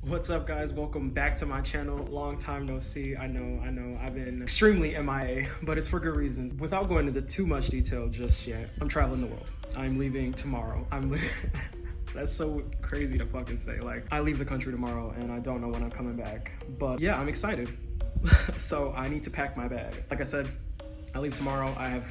What's up, guys? Welcome back to my channel. Long time no see. I know I've been extremely MIA, but it's for good reasons. Without going into too much detail just yet, I'm traveling the world. I'm leaving tomorrow. That's so crazy to fucking say. Like, I leave the country tomorrow and I don't know when I'm coming back, but yeah, I'm excited. So I need to pack my bag. Like I said, I leave tomorrow. I've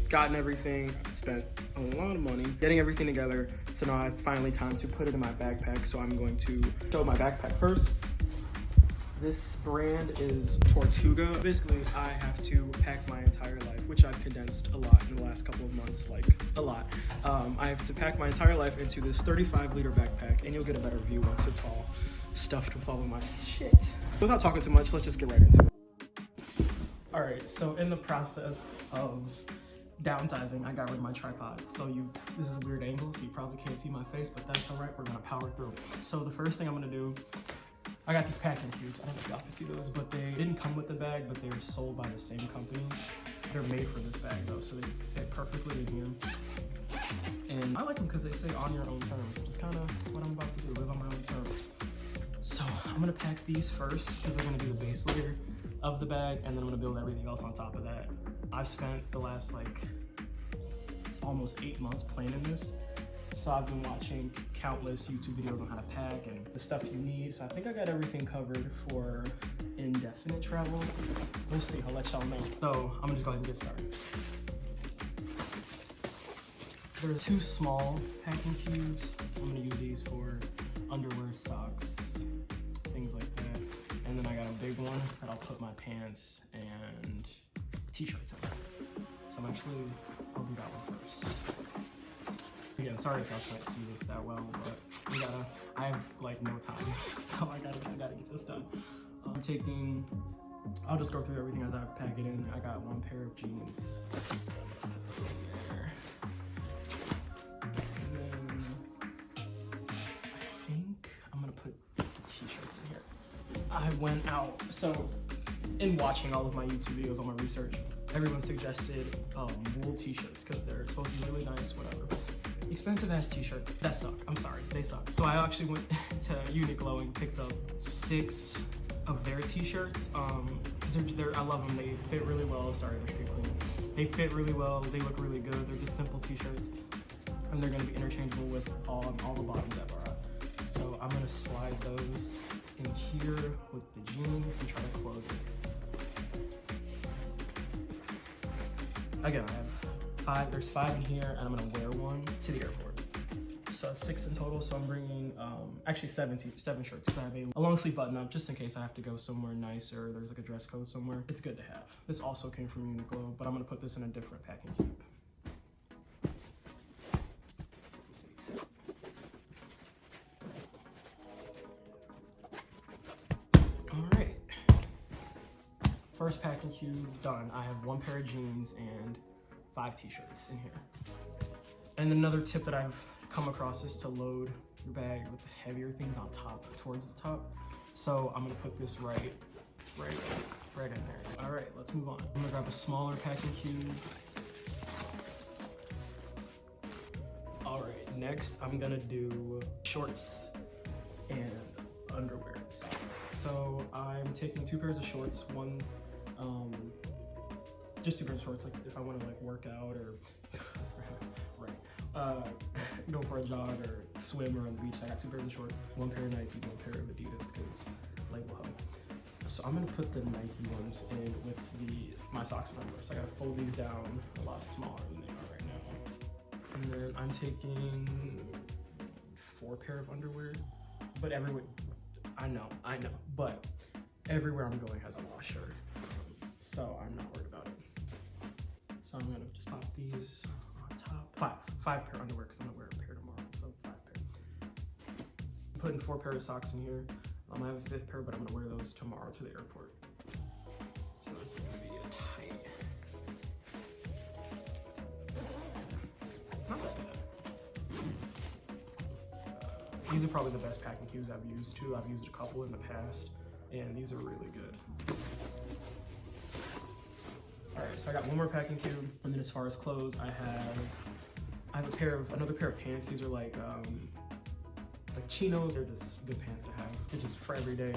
gotten everything, spent a lot of money getting everything together, so now it's finally time to put it in my backpack. So I'm going to show my backpack first. This brand is Tortuga. Basically, I have to pack my entire life, which I've condensed a lot in the last couple of months, like a lot. I have to pack my entire life into this 35-liter backpack, and you'll get a better view once it's all stuffed with all of my shit. Without talking too much, let's just get right into it. All right, so in the process of downsizing, I got rid of my tripod. So this is a weird angle, so you probably can't see my face, but that's all right, we're gonna power through. So the first thing I'm gonna do, I got these packing cubes. I don't know if y'all can see those, but they didn't come with the bag, but they're sold by the same company. They're made for this bag though, so they fit perfectly in here. And I like them because they say on your own terms, which is kind of what I'm about to do, live on my own terms. So I'm gonna pack these first because they're gonna be the base layer of the bag, and then I'm gonna build everything else on top of that. I've spent the last almost 8 months planning this. So I've been watching countless YouTube videos on how to pack and the stuff you need. So I think I got everything covered for indefinite travel. We'll see, I'll let y'all know. So I'm gonna just go ahead and get started. There are 2 small packing cubes. I'm gonna use these for underwear, socks, things like that. And then I got a big one that I'll put my pants and t-shirts in. So I'll do that one first. Again, sorry if y'all can't see this that well, but I have like no time, so I gotta get this done. I'll just go through everything as I pack it in. I got 1 pair of jeans. There. And then I think I'm gonna put t-shirts in here. I went out, so in watching all of my YouTube videos, all my research, everyone suggested wool t-shirts because they're supposed to be really nice, whatever. Expensive ass t-shirt, that suck. I'm sorry, they suck. So I actually went to Uniqlo and picked up 6 of their t-shirts because I love them. They fit really well. Sorry, they're street clean. They fit really well. They look really good. They're just simple t-shirts, and they're gonna be interchangeable with all the bottoms that are out. So I'm gonna slide those in here with the jeans and try to close it. Again, there's 5 in here, and I'm gonna wear 1 to the airport. So that's 6 in total, so I'm bringing, actually 7 shirts, because I have a long sleeve button up, just in case I have to go somewhere nice or there's like a dress code somewhere. It's good to have. This also came from Uniqlo, but I'm gonna put this in a different packing cube. All right. First packing cube done. I have 1 pair of jeans and 5 t-shirts in here. And another tip that I've come across is to load your bag with the heavier things on top, towards the top. So I'm gonna put this right in there. All right, let's move on. I'm gonna grab a smaller packing cube. All right, next I'm gonna do shorts and underwear and socks. So I'm taking 2 pairs of shorts, just 2 pairs of shorts, like if I want to like work out or go for a jog or swim or on the beach. I got 2 pairs of shorts, 1 pair of Nike, 1 pair of Adidas, because label hub. So I'm gonna put the Nike ones in with my socks and underwear. So I gotta fold these down a lot smaller than they are right now. And then I'm taking 4 pair of underwear, but everywhere, I know, but everywhere I'm going has a wash shirt, so I'm not worried about it. So I'm gonna just pop these on top. 5 pair of underwear because I'm gonna wear a pair tomorrow, so 5 pair. I'm putting 4 pair of socks in here. I have a 5th pair, but I'm gonna wear those tomorrow to the airport. So this is gonna be a tight. Not that bad. These are probably the best packing cubes I've used too. I've used a couple in the past, and these are really good. All right, so I got 1 more packing cube, and then as far as clothes, I have another pair of pants. These are like chinos. They're just good pants to have. just for every day.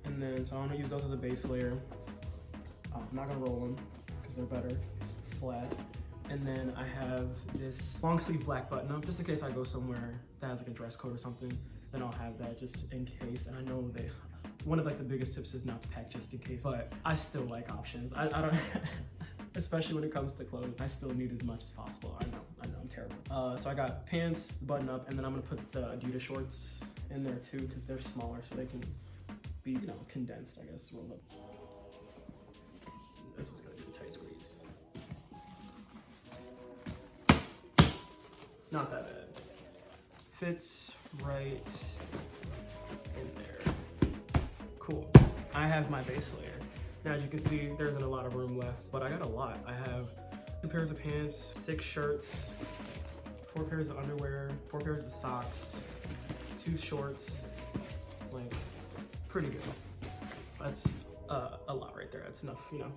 And then, so I'm gonna use those as a base layer. I'm not gonna roll them because they're better flat. And then I have this long sleeve black button up, just in case I go somewhere that has like a dress code or something, then I'll have that just in case. And I know one of like the biggest tips is not to pack just in case, but I still like options. I don't, especially when it comes to clothes, I still need as much as possible. I know, I'm terrible. So I got pants, button up, and then I'm gonna put the Adidas shorts in there too, because they're smaller, so they can be, you know, condensed, I guess, rolled up. This was gonna be a tight squeeze. Not that bad. Fits right in there. Cool. I have my base layer. Now, as you can see, there isn't a lot of room left, but I got a lot. I have 2 pairs of pants, 6 shirts, 4 pairs of underwear, 4 pairs of socks, 2 shorts, like, pretty good. That's a lot right there. That's enough, you know,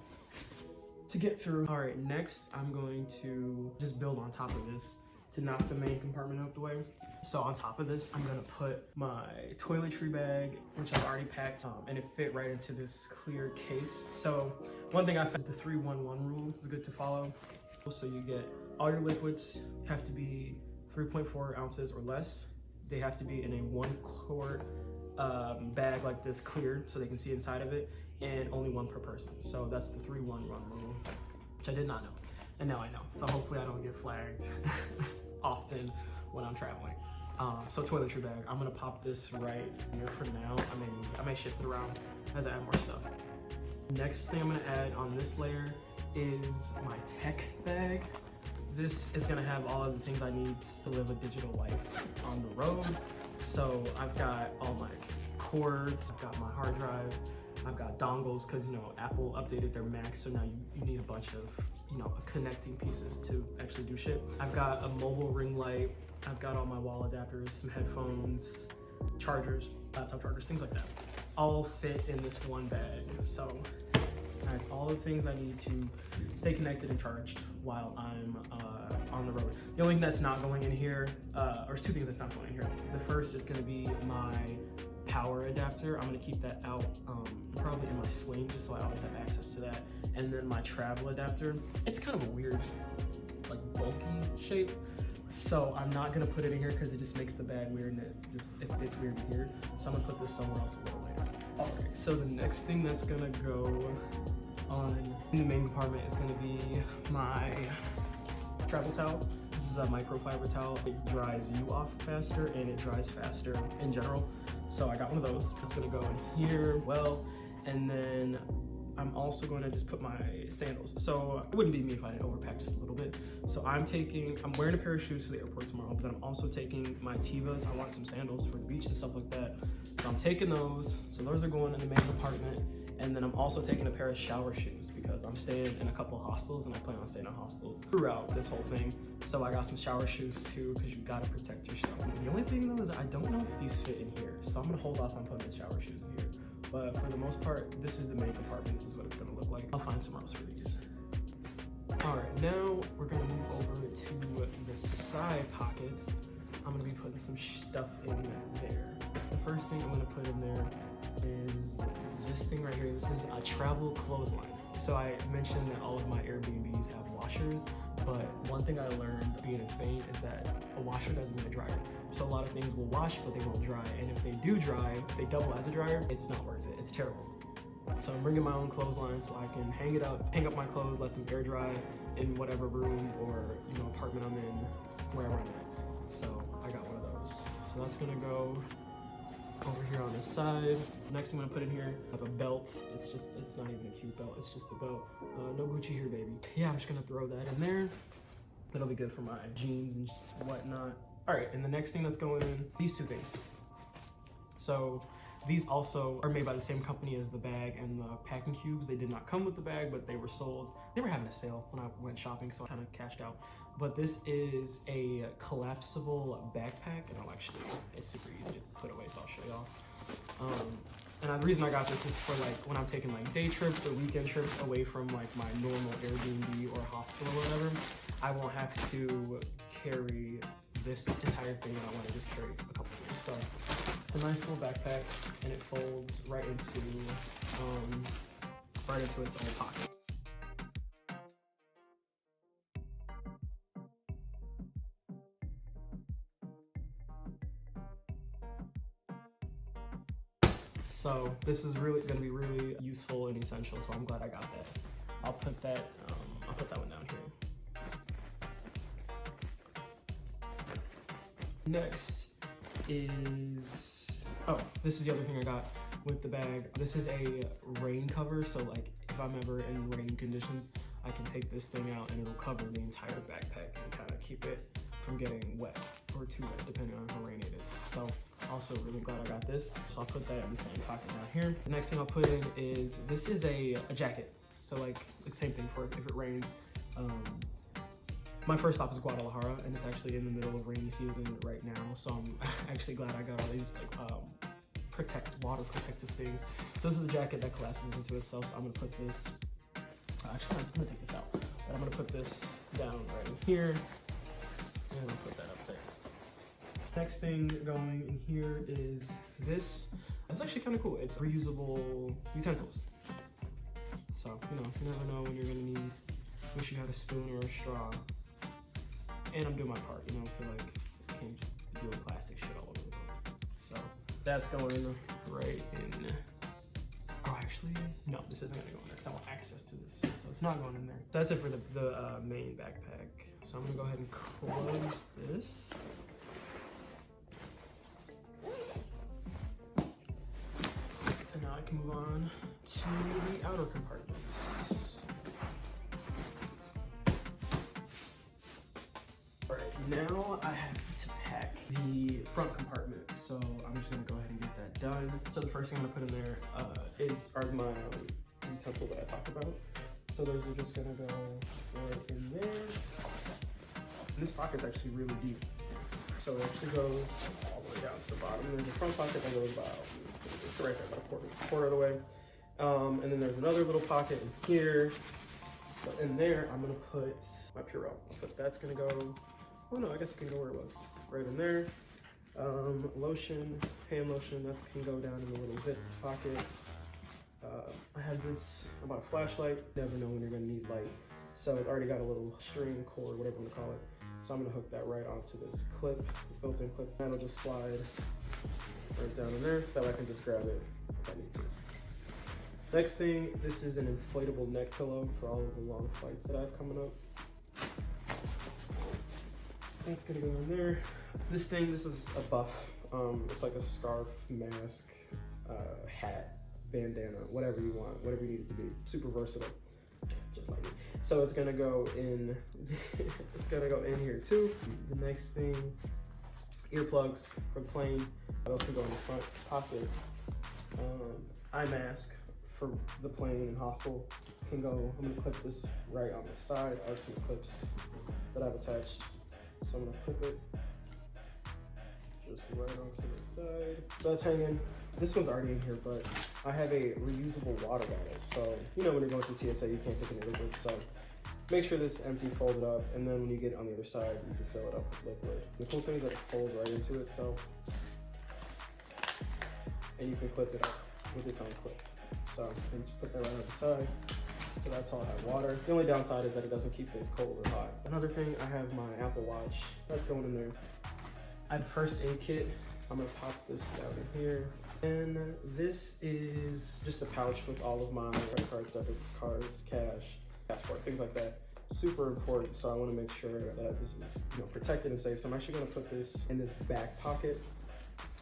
to get through. All right, next I'm going to just build on top of this to knock the main compartment out the way. So on top of this, I'm gonna put my toiletry bag, which I've already packed, and it fit right into this clear case. So one thing I found is the 3-1-1 rule is good to follow. So you get all your liquids have to be 3.4 ounces or less. They have to be in a 1 quart bag like this, cleared, so they can see inside of it, and only 1 per person. So that's the 3-1-1 rule, which I did not know, and now I know. So hopefully I don't get flagged often when I'm traveling. So toiletry bag, I'm gonna pop this right here for now. I may shift it around as I add more stuff. Next thing I'm gonna add on this layer is my tech bag. This is gonna have all of the things I need to live a digital life on the road. So I've got all my cords, I've got my hard drive, I've got dongles, because, you know, Apple updated their Mac, so now you need a bunch of, you know, connecting pieces to actually do shit. I've got a mobile ring light, I've got all my wall adapters, some headphones, chargers, laptop chargers, things like that. All fit in this one bag. So I have all the things I need to stay connected and charged while I'm on the road. The only thing that's not going in here, or 2 things that's not going in here. The first is gonna be my power adapter. I'm gonna keep that out probably in my sling, just so I always have access to that. And then my travel adapter. It's kind of a weird, like, bulky shape. So I'm not gonna put it in here because it just makes the bag weird, and it fits weird here. So I'm gonna put this somewhere else a little later. All right, so the next thing that's gonna go on in the main compartment is gonna be my travel towel. This is a microfiber towel. It dries you off faster and it dries faster in general. So I got one of those. That's gonna go in here, well, and then I'm also going to just put my sandals. So it wouldn't be me if I didn't overpack just a little bit. So I'm wearing a pair of shoes to the airport tomorrow, but then I'm also taking my Tevas. I want some sandals for the beach and stuff like that. So I'm taking those. So those are going in the main compartment. And then I'm also taking a pair of shower shoes because I'm staying in a couple of hostels and I plan on staying in hostels throughout this whole thing. So I got some shower shoes too, because you gotta protect yourself. The only thing though is I don't know if these fit in here. So I'm gonna hold off on putting the shower shoes in here. But for the most part, this is the main compartment. This is what it's gonna look like. I'll find somewhere else for these. All right, now we're gonna move over to the side pockets. I'm gonna be putting some stuff in there. The first thing I'm gonna put in there is this thing right here. This is a travel clothesline. So I mentioned that all of my Airbnbs have washers, but one thing I learned being in Spain is that a washer doesn't mean a dryer. So a lot of things will wash, but they won't dry. And if they do dry, if they double as a dryer, it's not worth it. It's terrible. So I'm bringing my own clothesline so I can hang up my clothes, let them air dry in whatever room or, you know, apartment I'm in, wherever I'm at. So I got one of those. So that's gonna go over here on this side. Next I'm gonna put in here, I have a belt. It's not even a cute belt, it's just a belt. No Gucci here, baby. Yeah, I'm just gonna throw that in there. That'll be good for my jeans and just whatnot. All right, and the next thing that's going in, these 2 things. So these also are made by the same company as the bag and the packing cubes. They did not come with the bag, but they were sold. They were having a sale when I went shopping, so I kind of cashed out. But this is a collapsible backpack, and it's super easy to put away, so I'll show y'all. And the reason I got this is for like when I'm taking like day trips or weekend trips away from like my normal Airbnb or hostel or whatever, I won't have to carry this entire thing that I want to just carry a couple things. So it's a nice little backpack, and it folds right into its own pocket. So this is really going to be really useful and essential. So I'm glad I got that. I'll put that one down here. Next is, this is the other thing I got with the bag. This is a rain cover. So like if I'm ever in rainy conditions, I can take this thing out and it'll cover the entire backpack and kind of keep it from getting wet or too wet, depending on how rainy it is. So also really glad I got this. So I'll put that in the same pocket down here. The next thing I'll put in is, this is a jacket. So like the same thing for if it rains. My first stop is Guadalajara, and it's actually in the middle of rainy season right now. So I'm actually glad I got all these like water protective things. So this is a jacket that collapses into itself. So I'm gonna put this, actually I'm gonna take this out, but I'm gonna put this down right in here. And I'll put that up there. Next thing going in here is this. It's actually kind of cool. It's reusable utensils. So, you never know when you're gonna need, wish you had a spoon or a straw. And I'm doing my part, I feel like I can't just be doing plastic shit all over the place. So that's going right in. Oh, actually, no, this isn't gonna go in there because I want access to this. So it's not going in there. That's it for the main backpack. So I'm gonna go ahead and close this. And now I can move on to the outer compartments. All right, now I have to pack the front compartment. So I'm just gonna go ahead and get that done. So the first thing I'm gonna put in there are my utensils that I talked about. So those are just gonna go right in there. And this pocket's actually really deep. So it actually goes all the way down to the bottom. And there's a front pocket that goes about, it's right there, about a quarter of the way. And then there's another little pocket in here. So in there, I'm gonna put my Purell. But that's gonna go, oh no, I guess it can go where it was. Right in there. Lotion, hand lotion, that can go down in the little zip pocket. I have this, I bought a flashlight. Never know when you're gonna need light. So it's already got a little string, cord, whatever you wanna call it. So I'm gonna hook that right onto this clip, built-in clip. That'll just slide right down in there so that I can just grab it if I need to. Next thing, this is an inflatable neck pillow for all of the long flights that I have coming up. That's gonna go in there. This is a buff. It's like a scarf, mask, hat, bandana, whatever you want, whatever you need it to be. Super versatile, just like me. So it's gonna go in, it's gonna go in here too. The next thing, earplugs for the plane. Those can go in the front pocket. Eye mask for the plane and hostel can go. I'm gonna clip this right on the side. I have some clips that I've attached. So I'm gonna clip it just right onto the side. So that's hanging. This one's already in here, but I have a reusable water bottle. So, when you're going through TSA, you can't take any liquid. So make sure this is empty, fold it up, and then when you get on the other side, you can fill it up with liquid. The cool thing is that it folds right into itself, and you can clip it up with its own clip. So you just put that right on the side. So that's all I have water. The only downside is that it doesn't keep things cold or hot. Another thing, I have my Apple Watch. That's going in there. I have a first aid kit. I'm gonna pop this down in here. And this is just a pouch with all of my credit cards, debit cards, cash, passport, things like that. Super important, so I wanna make sure that this is protected and safe. So I'm actually gonna put this in this back pocket.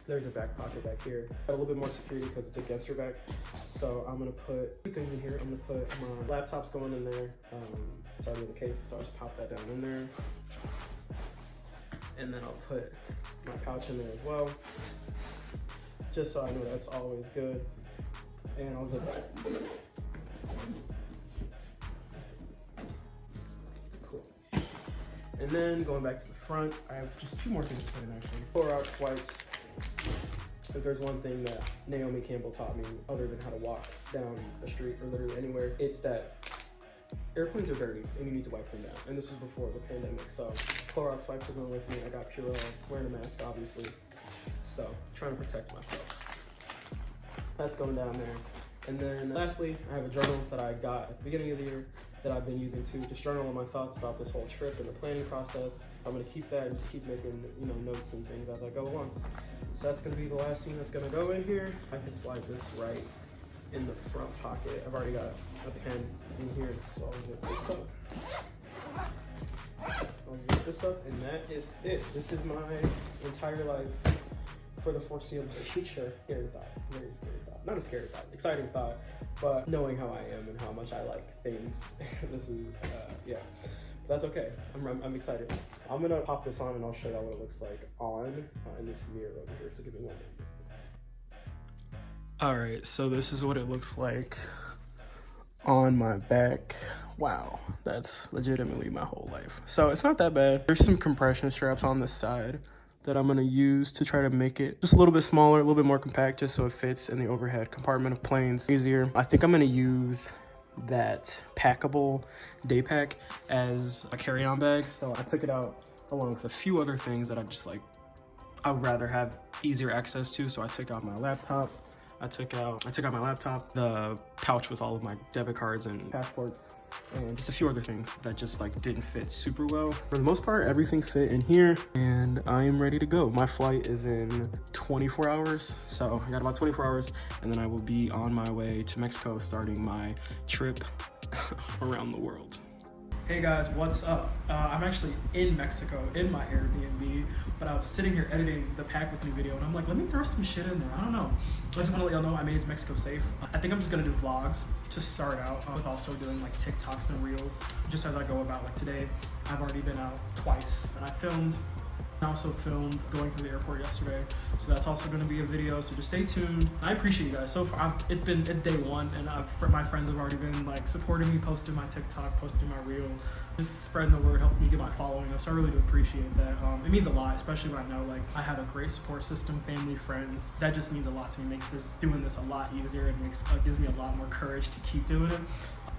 There's a back pocket back here. Got a little bit more security because it's against your back. So I'm gonna put two things in here. I'm gonna put my laptop's going in there. It's already in the case, so I'll just pop that down in there. And then I'll put my pouch in there as well, just so I know that's always good. And I'll zip it. Cool. And then going back to the front, I have just two more things to put in actually. Clorox wipes. If there's one thing that Naomi Campbell taught me, other than how to walk down the street or literally anywhere, it's that airplanes are dirty and you need to wipe them down. And this was before the pandemic, so Clorox wipes are going with me. I got Purell, wearing a mask, obviously. So, trying to protect myself. That's going down there. And then lastly, I have a journal that I got at the beginning of the year that I've been using to just journal all my thoughts about this whole trip and the planning process. I'm gonna keep that and just keep making, notes and things as I go along. So that's gonna be the last thing that's gonna go in here. I can slide this right in the front pocket. I've already got a pen in here, so I'll zip this up. I'll zip this up, and that is it. This is my entire life for the foreseeable future. Scary thought, very scary thought. Not a scary thought, exciting thought, but knowing how I am and how much I like things, this is, yeah. That's okay, I'm excited. I'm gonna pop this on and I'll show you what it looks like on in this mirror over here, so give me one minute. All right, so this is what it looks like on my back. Wow, that's legitimately my whole life. So it's not that bad. There's some compression straps on the side that I'm gonna use to try to make it just a little bit smaller, a little bit more compact, just so it fits in the overhead compartment of planes easier. I think I'm gonna use that packable day pack as a carry-on bag. So I took it out along with a few other things that I would rather have easier access to. So I took out my laptop. I took out my laptop, the pouch with all of my debit cards and passports, and just a few other things that just didn't fit super well. For the most part, everything fit in here, and I am ready to go. My flight is in 24 hours, so I got about 24 hours, and then I will be on my way to Mexico, starting my trip around the world. Hey guys, what's up? I'm actually in Mexico in my Airbnb, but I was sitting here editing the Pack With Me video and I'm like, let me throw some shit in there. I don't know. I just want to let y'all know I made it to Mexico safe. I think I'm just gonna do vlogs to start out with also doing TikToks and Reels just as I go about. Today, I've already been out twice and I also filmed going through the airport yesterday, so that's also going to be a video, so just stay tuned. I appreciate you guys. So far, it's day one, and my friends have already been supporting me, posting my TikTok, posting my Reel, just spreading the word, helping me get my following up, so I really do appreciate that. It means a lot, especially when I know I have a great support system, family, friends. That just means a lot to me, makes doing this a lot easier, and gives me a lot more courage to keep doing it.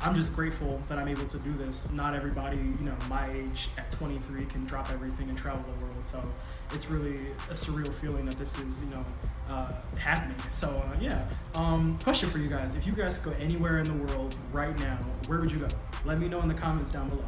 I'm just grateful that I'm able to do this. Not everybody, my age at 23 can drop everything and travel the world. So it's really a surreal feeling that this is, happening. So yeah, question for you guys. If you guys could go anywhere in the world right now, where would you go? Let me know in the comments down below.